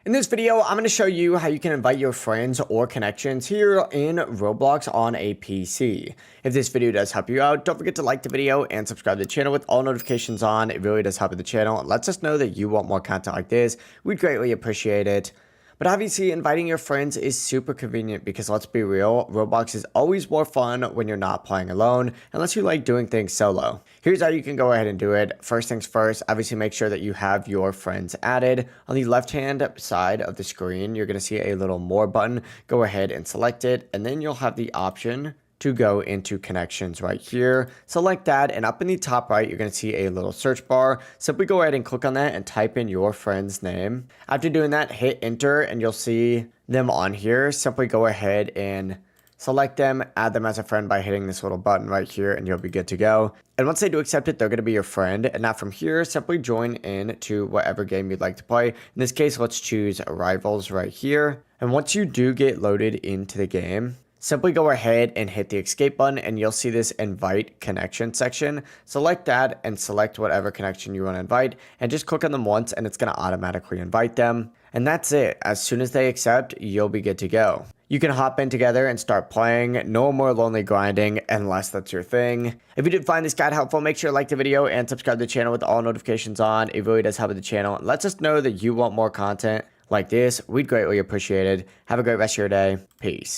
In this video, I'm going to show you how you can invite your friends or connections here in Roblox on a PC. If this video does help you out, don't forget to like the video and subscribe to the channel with all notifications on. It really does help the channel. It lets us know that you want more content like this. We'd greatly appreciate it. But obviously, inviting your friends is super convenient because let's be real, Roblox is always more fun when you're not playing alone, unless you like doing things solo. Here's how you can go ahead and do it. First things first, obviously make sure that you have your friends added. On the left-hand side of the screen, you're going to see a little more button. Go ahead and select it, and then you'll have the option to go into connections right here. Select that, and up in the top right, you're going to see a little search bar. Simply go ahead and click on that and type in your friend's name. After doing that, hit enter, and you'll see them on here. Simply go ahead and select them, add them as a friend by hitting this little button right here, and you'll be good to go. And once they do accept it, they're going to be your friend. And now from here, simply join in to whatever game you'd like to play. In this case, let's choose Rivals right here. And once you do get loaded into the game, simply go ahead and hit the escape button, and you'll see this invite connection section. Select that and select whatever connection you want to invite, and just click on them once and it's going to automatically invite them. And that's it. As soon as they accept, you'll be good to go. You can hop in together and start playing. No more lonely grinding unless that's your thing. If you did find this guide helpful, make sure to like the video and subscribe to the channel with all notifications on. It really does help the channel. It lets us know that you want more content like this. We'd greatly appreciate it. Have a great rest of your day. Peace.